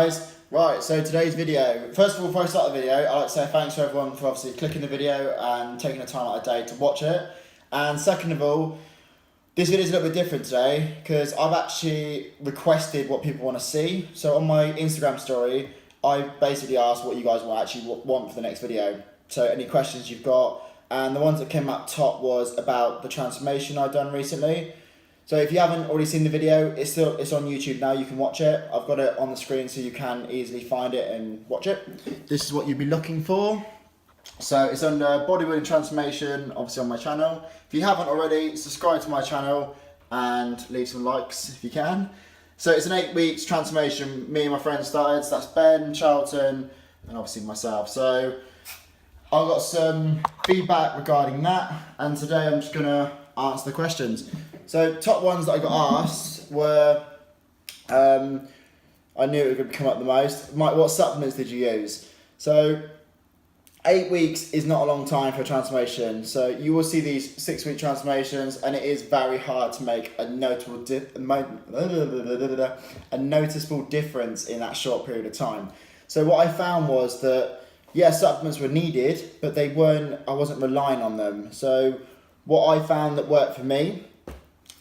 guys. Right, so today's video, first of all, before I start the video, I'd like to say thanks to everyone for obviously clicking the video and taking the time out of the day to watch it. And second of all, this video is a little bit different today because I've actually requested what people want to see. So on my Instagram story, I basically asked what you guys want for the next video. So any questions you've got, and the ones that came up top was about the transformation I've done recently. So if you haven't already seen the video, it's on YouTube now, you can watch it. I've got it on the screen so you can easily find it and watch it. This is what you'd be looking for. So it's under Bodybuilding Transformation, obviously on my channel. If you haven't already, subscribe to my channel and leave some likes if you can. So it's an 8 weeks transformation me and my friends started. So that's Ben, Charlton, and obviously myself. So I've got some feedback regarding that, and today I'm just gonna answer the questions. So top ones that I got asked were, I knew it would come up the most. Mike, what supplements did you use? So 8 weeks is not a long time for a transformation. So you will see these 6 week transformations, and it is very hard to make a noticeable difference in that short period of time. So what I found was that, yeah, supplements were needed, but I wasn't relying on them. So what I found that worked for me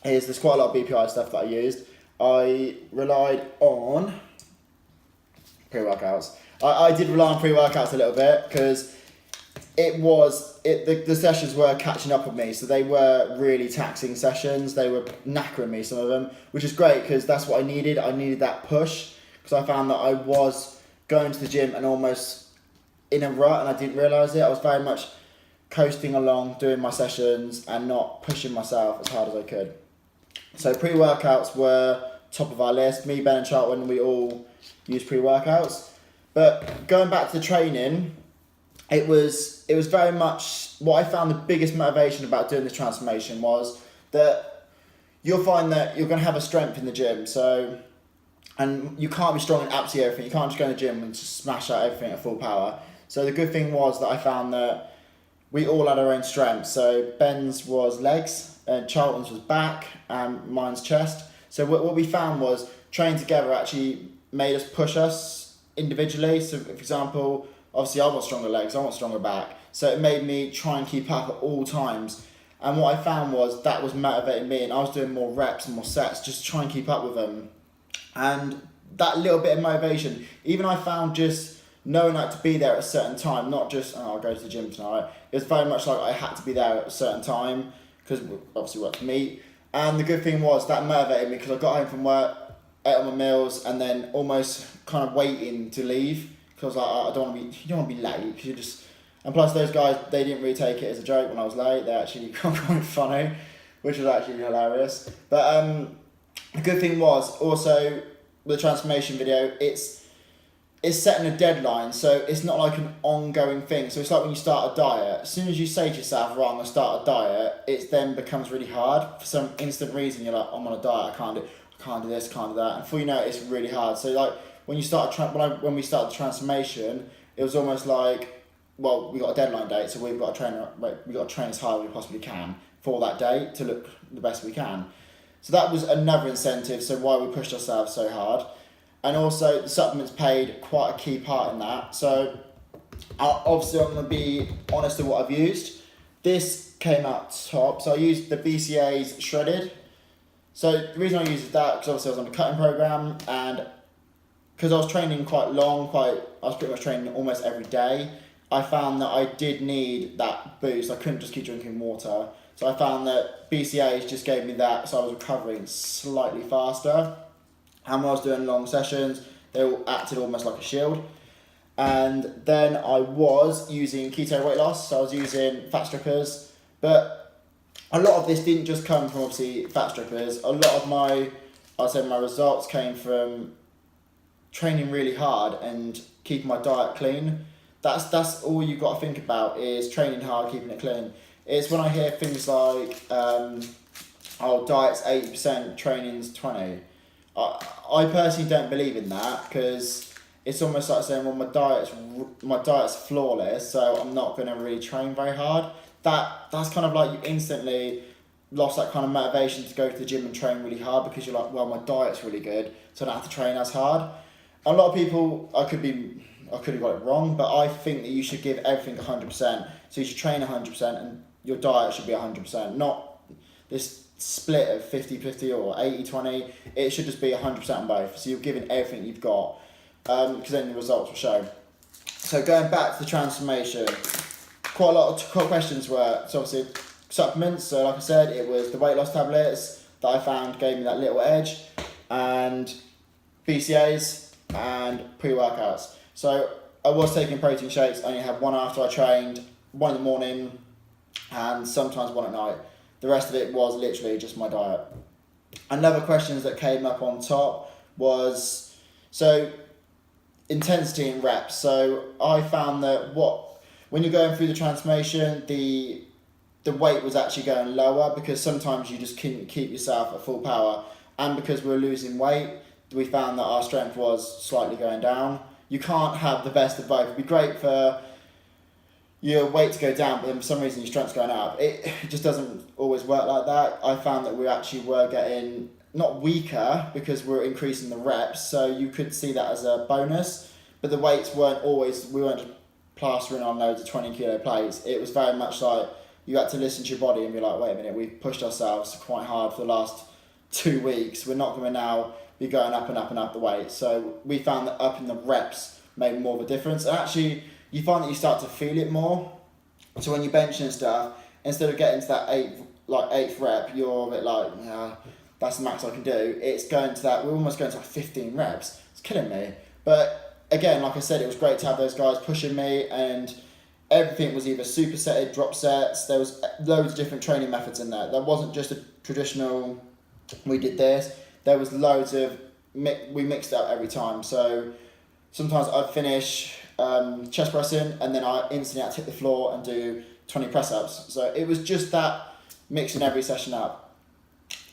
is there's quite a lot of BPI stuff that I used. I relied on pre-workouts. I did rely on pre-workouts a little bit because the sessions were catching up with me. So they were really taxing sessions. They were knackering me, some of them, which is great because that's what I needed. I needed that push because I found that I was going to the gym and almost in a rut and I didn't realise it. I was very much coasting along, doing my sessions and not pushing myself as hard as I could. So pre-workouts were top of our list. Me, Ben and Charlton, we all used pre-workouts. But going back to the training, it was very much, what I found the biggest motivation about doing this transformation was that you'll find that you're going to have a strength in the gym. So, and you can't be strong in absolutely everything. You can't just go in the gym and just smash out everything at full power. So the good thing was that I found that we all had our own strengths. So Ben's was legs, and Charlton's was back, and mine's chest. So what we found was training together actually made us push us individually. So for example, obviously I want stronger legs, I want stronger back. So it made me try and keep up at all times. And what I found was that was motivating me, and I was doing more reps and more sets just to try and keep up with them. And that little bit of motivation, even I found just knowing like to be there at a certain time, not just, oh, I'll go to the gym tonight. It was very much like I had to be there at a certain time because obviously we had to meet. And the good thing was that motivated me because I got home from work, ate all my meals, and then almost kind of waiting to leave because like, you don't want to be late because you just, and plus those guys, they didn't really take it as a joke when I was late. They actually got quite funny, which was actually hilarious. But the good thing was also with the transformation video, it's setting a deadline, so it's not like an ongoing thing. So it's like when you start a diet, as soon as you say to yourself, right, I'm going to start a diet, it then becomes really hard. For some instant reason, you're like, I'm on a diet, I can't do this, can't do that. And before you know it, it's really hard. So like when we started the transformation, it was almost like, well, we got a deadline date, so we've got to train as hard as we possibly can for that day to look the best we can. So that was another incentive, so why we pushed ourselves so hard. And also the supplements played quite a key part in that. So obviously I'm going to be honest with what I've used. This came out top. So I used the BCA's Shredded. So the reason I used that, because obviously I was on a cutting program, and because I was training quite long, I was pretty much training almost every day, I found that I did need that boost. I couldn't just keep drinking water. So I found that BCA's just gave me that, so I was recovering slightly faster. And when I was doing long sessions, they all acted almost like a shield. And then I was using keto weight loss, so I was using fat strippers. But a lot of this didn't just come from obviously fat strippers. A lot of my results came from training really hard and keeping my diet clean. That's all you've got to think about is training hard, keeping it clean. It's when I hear things like, diet's 80%, training's 20%. I personally don't believe in that because it's almost like saying, well, my diet's flawless, so I'm not going to really train very hard. That's kind of like you instantly lost that kind of motivation to go to the gym and train really hard because you're like, well, my diet's really good, so I don't have to train as hard. a lot of people, I could have got it wrong, but I think that you should give everything 100%. So you should train 100% and your diet should be 100%, not this split of 50-50 or 80-20. It should just be 100% on both. So you're giving everything you've got, because then the results will show. So going back to the transformation, quite a lot of questions were, so obviously supplements. So like I said, it was the weight loss tablets that I found gave me that little edge, and BCAAs and pre-workouts. So I was taking protein shakes. I only had one after I trained, one in the morning, and sometimes one at night. The rest of it was literally just my diet. Another questions that came up on top was, so intensity and reps. So I found that when you're going through the transformation, the weight was actually going lower, because sometimes you just couldn't keep yourself at full power, and because we were losing weight, we found that our strength was slightly going down. You can't have the best of both. It'd be great for your weight to go down, but then for some reason your strength's going up. It just doesn't always work like that. I found that we actually were getting not weaker because we're increasing the reps, so you could see that as a bonus, but the weights weren't always, we weren't just plastering on loads of 20 kilo plates. It was very much like you had to listen to your body and be like, wait a minute, we've pushed ourselves quite hard for the last 2 weeks. We're not going to now be going up and up and up the weight. So we found that upping the reps made more of a difference. And actually, you find that you start to feel it more. So when you're benching and stuff, instead of getting to that eighth rep, you're a bit like, yeah, that's the max I can do. It's going to that, we're almost going to like 15 reps. It's killing me. But again, like I said, it was great to have those guys pushing me, and everything was either supersetted, drop sets. There was loads of different training methods in there. There wasn't just a traditional, we did this. There was loads of, we mixed it up every time. So sometimes I'd finish chest pressing, and then I instantly had to hit the floor and do 20 press ups. So it was just that, mixing every session up.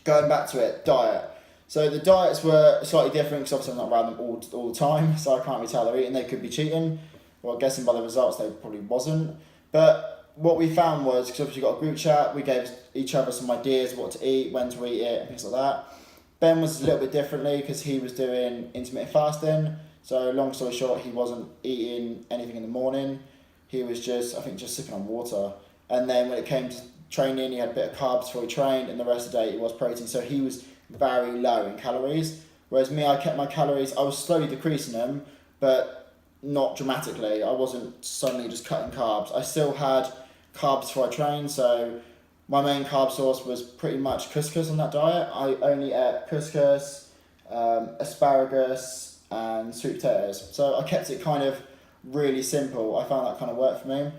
Going back to it, diet. So the diets were slightly different, because obviously I'm not around them all the time, so I can't really tell they're eating. They could be cheating. Well, guessing by the results, they probably wasn't. But what we found was, because obviously we got a group chat, we gave each other some ideas of what to eat, when to eat it, and things like that. Ben was a little bit differently, because he was doing intermittent fasting. So long story short, he wasn't eating anything in the morning. He was just sipping on water. And then when it came to training, he had a bit of carbs before he trained, and the rest of the day it was protein. So he was very low in calories. Whereas me, I kept my calories, I was slowly decreasing them, but not dramatically. I wasn't suddenly just cutting carbs. I still had carbs before I trained, so my main carb source was pretty much couscous on that diet. I only ate couscous, asparagus, and sweet potatoes. So I kept it kind of really simple. I found that kind of worked for me.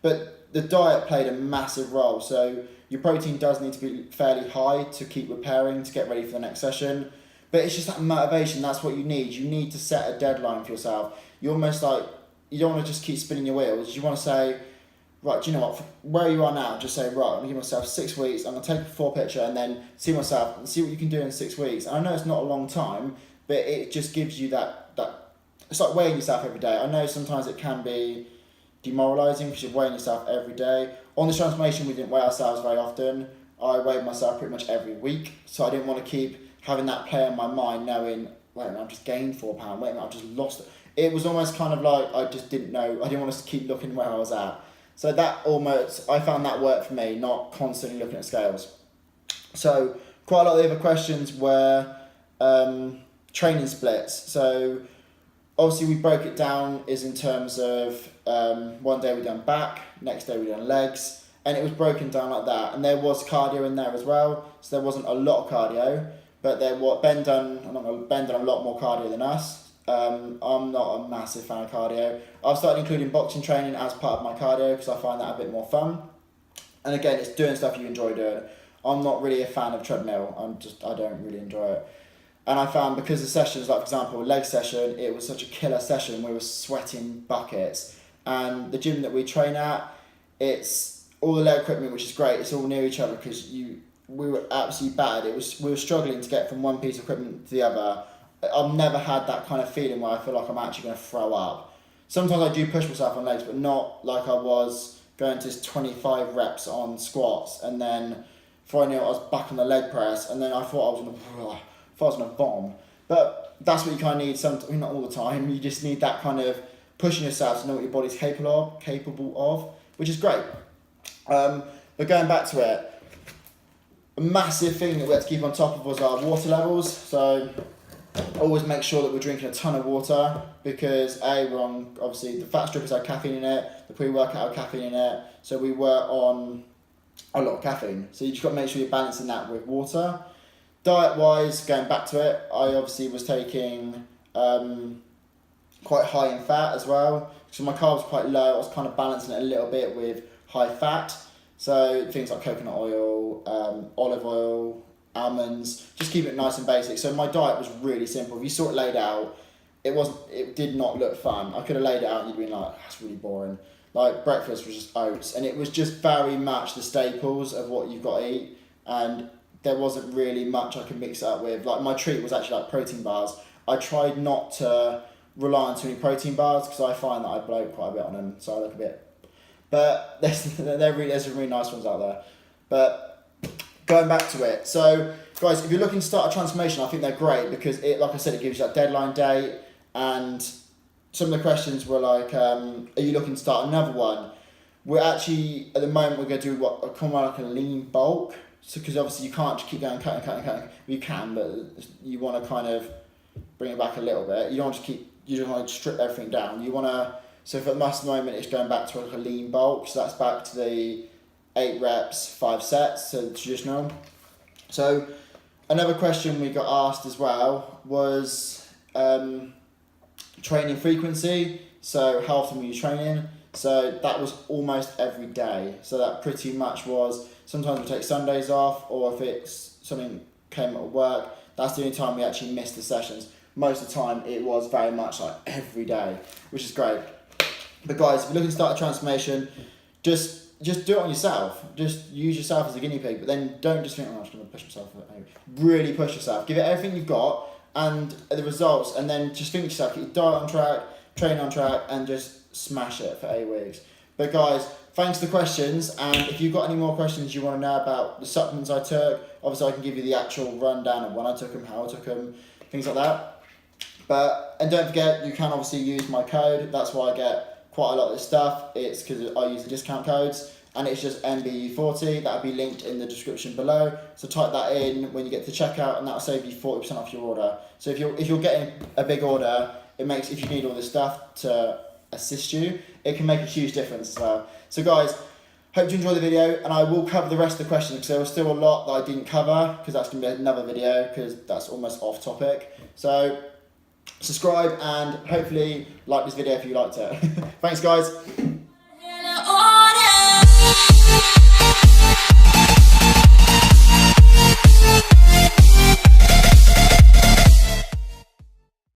But the diet played a massive role. So your protein does need to be fairly high to keep repairing, to get ready for the next session. But it's just that motivation, that's what you need. You need to set a deadline for yourself. You're almost like, you don't want to just keep spinning your wheels. You want to say, right, do you know what, where you are now, just say, right, I'm going to give myself 6 weeks, I'm going to take a before picture and then see myself and see what you can do in 6 weeks. And I know it's not a long time, but it just gives you that it's like weighing yourself every day. I know sometimes it can be demoralising because you're weighing yourself every day. On the transformation, we didn't weigh ourselves very often. I weighed myself pretty much every week, so I didn't want to keep having that play in my mind, knowing, wait a minute, I've just gained 4 pounds, wait a minute, I've just lost it. It was almost kind of like I just didn't know, I didn't want to keep looking where I was at. So that almost, I found that worked for me, not constantly looking at scales. So quite a lot of the other questions were training splits. So obviously we broke it down is in terms of one day we done back, next day we done legs, and it was broken down like that. And there was cardio in there as well, so there wasn't a lot of cardio, but Ben done a lot more cardio than us. I'm not a massive fan of cardio. I've started including boxing training as part of my cardio because I find that a bit more fun. And again, it's doing stuff you enjoy doing. I'm not really a fan of treadmill. I don't really enjoy it. And I found because the sessions, like for example, a leg session, it was such a killer session. We were sweating buckets. And the gym that we train at, it's all the leg equipment, which is great. It's all near each other because we were absolutely bad. We were struggling to get from one piece of equipment to the other. I've never had that kind of feeling where I feel like I'm actually going to throw up. Sometimes I do push myself on legs, but not like I was going to 25 reps on squats, and then before I knew it, I was back on the leg press, and then I thought I was going to bomb. But that's what you kind of need, not all the time, you just need that kind of pushing yourself to know what your body's capable of, which is great. But going back to it, a massive thing that we had to keep on top of was our water levels. So always make sure that we're drinking a ton of water, because obviously the fat strippers had caffeine in it, the pre-workout had caffeine in it, so we were on a lot of caffeine. So you just got to make sure you're balancing that with water. Diet wise, going back to it, I obviously was taking quite high in fat as well. So my carbs were quite low. I was kind of balancing it a little bit with high fat. So things like coconut oil, olive oil, almonds, just keep it nice and basic. So my diet was really simple. If you saw it laid out, it did not look fun. I could have laid it out and you'd been like, that's really boring. Like breakfast was just oats, and it was just very much the staples of what you've got to eat, and there wasn't really much I could mix it up with. Like my treat was actually like protein bars. I tried not to rely on too many protein bars because I find that I bloat quite a bit on them, so I look a bit. But there's some really nice ones out there. But going back to it, so guys, if you're looking to start a transformation, I think they're great because it, like I said, it gives you that deadline date. And some of the questions were like, are you looking to start another one? We're actually at the moment we're going to do what I call like a lean bulk. So because obviously you can't just keep going cutting. You can, but you want to kind of bring it back a little bit. You don't want to strip everything down. You want to. So for the moment, it's going back to like a lean bulk. So that's back to the 8 reps, 5 sets, so the traditional. So another question we got asked as well was training frequency. So how often were you training? So that was almost every day. So that pretty much was, sometimes we take Sundays off, or if it's something came at work, that's the only time we actually missed the sessions. Most of the time it was very much like every day, which is great. But guys, if you're looking to start a transformation, just do it on yourself. Just use yourself as a guinea pig, but then don't just think, oh, I'm just going to push myself. Really push yourself. Give it everything you've got and the results, and then just think to yourself, keep your diet on track, train on track, and just smash it for 8 weeks. But guys, thanks for the questions, and if you've got any more questions you want to know about the supplements I took, obviously I can give you the actual rundown of when I took them, how I took them, things like that. And don't forget, you can obviously use my code. That's why I get quite a lot of this stuff. It's because I use the discount codes, and it's just MBU40. That'll be linked in the description below. So type that in when you get to checkout, and that'll save you 40% off your order. So if you're getting a big order, if you need all this stuff to assist you, it can make a huge difference as well. So guys, hope you enjoyed the video, and I will cover the rest of the questions because there was still a lot that I didn't cover, because that's going to be another video because that's almost off topic. So subscribe and hopefully like this video if you liked it. Thanks guys.